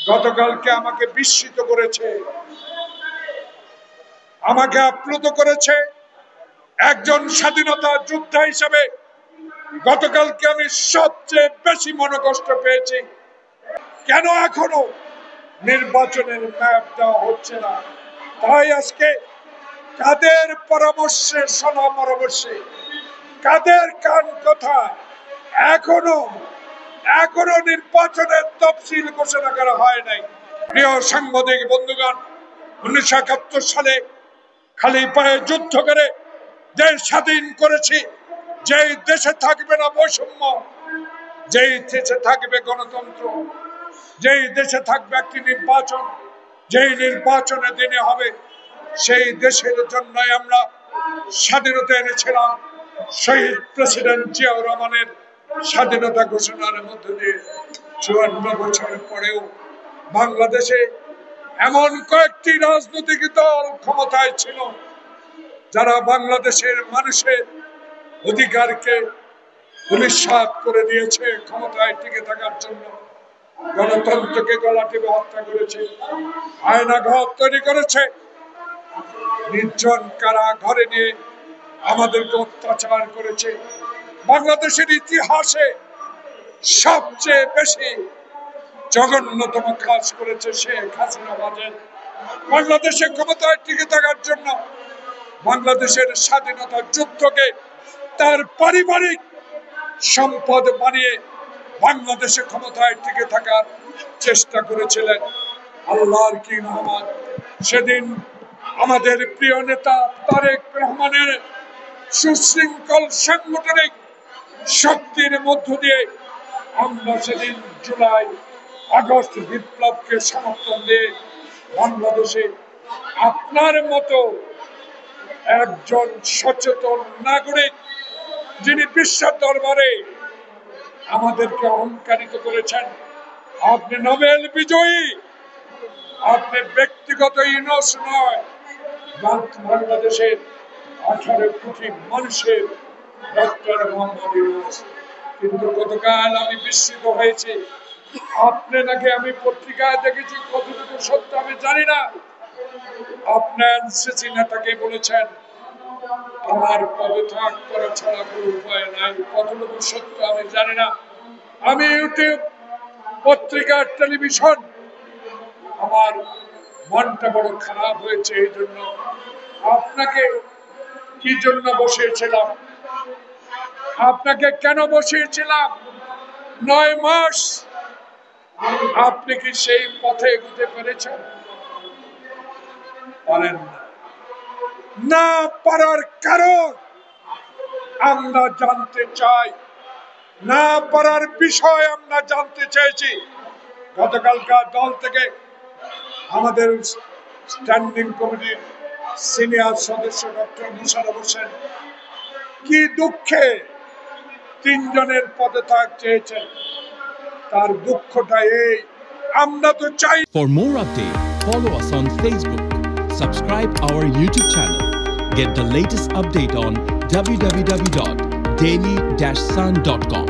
গতকালকে আমাকে বিস্মিত করেছে, আমাকে আপ্লুত করেছে। একজন স্বাধীনতা যোদ্ধা হিসেবে গতকালকে আমি সবচেয়ে বেশি মনোকষ্ট পেয়েছি। কেন এখনো নির্বাচনের ম্যাপ দেওয়া হচ্ছে না? তাই আজকে কাদের পরামর্শে পরামর্শে, কাদের কান কথা, এখনো নির্বাচনের তফসিল ঘোষণা করা হয় নাই। প্রিয় সাংবাদিক বন্ধুগণ, 1971 সালে খালি পায়ে যুদ্ধ করে দেশ স্বাধীন করেছি। যেই দেশে থাকবে না বৈষম্য, যেই দেশে থাকবে গণতন্ত্র, যেই দেশে থাকবে একটি নির্বাচন, যেই নির্বাচনের দিনে হবে, সেই দেশের জন্যই আমরা স্বাধীনতা এনেছিলাম। শহীদ প্রেসিডেন্ট জিয়াউর রহমানের স্বাধীনতা ঘোষণার মধ্য দিয়ে 54 বছর পরেও বাংলাদেশে এমন কয়েকটি রাজনৈতিক দল ক্ষমতায় ছিল যারা বাংলাদেশের মানুষের অধিকারকে ধূলিসাৎ করে দিয়েছে। ক্ষমতায় টিকে থাকার জন্য গণতন্ত্রকে গলা টিপে হত্যা করেছে, আয়নাঘর তৈরি করেছে, নির্জন কারা ঘরে নিয়ে আমাদেরকে অত্যাচার করেছে। বাংলাদেশের ইতিহাসে সবচেয়ে বেশি জঘন্যতম কাজ করেছে শেখ হাসিনা। বাংলাদেশের ক্ষমতায় টিকে থাকার জন্য বাংলাদেশের স্বাধীনতা যুদ্ধকে তার পারিবারিক সম্পদ বানিয়ে বাংলাদেশে ক্ষমতায় টিকে থাকার চেষ্টা করেছিলেন। আল্লাহর কি রহমত, সেদিন আমাদের প্রিয় নেতা তারেক রহমানের সুশৃঙ্খল সাংগঠনিক শক্তির মধ্য দিয়ে আমরা সেদিন জুলাই আগস্ট বিপ্লবকে সমর্থন দিয়ে বাংলাদেশে আপনার মতো একজন সচেতন নাগরিক, যিনি বিশ্বের দরবারে আমাদেরকে অহংকারিত করেছেন, আপনি নোবেল বিজয়ী, আপনি ব্যক্তিগত ইনস নয়, বাংলাদেশের 18 কোটি মানুষের ডক্টর মোহাম্মদ ইউনূস। কিন্তু গতকাল আমি বিস্মিত হয়েছি, আপনি নাকি, আমি পত্রিকায় দেখেছি, কতটুকু সত্য আমি জানি না, আপনার এনসিসি নেতাকে বলেছেন আমার পদত্যাগ করা ছাড়া কোনো উপায় নাই। কতটুকু সত্য আমি জানি না। আমি ইউটিউব, পত্রিকা, টেলিভিশন, আমার মনটা বড় খারাপ হয়েছে। এই জন্য আপনাকে কি জন্য বসিয়েছিলাম, আপনাকে কেন বসিয়েছিলাম? 9 মাস আপনি কি সেই পথে এগোতে পেরেছেন? পারেন না। পারার কারণ আমরা জানতে চাই, না পারার বিষয় আমরা জানতে চেয়েছি। গতকালকার দল থেকে আমাদের স্ট্যান্ডিং কমিটির সিনিয়র সদস্য ডক্টর মোশাররফ হোসেন কি দুঃখে 3 জনের পদত্যাগ চেয়েছেন, তার দুঃখটা এই, আমরা তো চাই। For more updates, follow us on Facebook, subscribe our YouTube channel, get the latest update on www.daily-sun.com.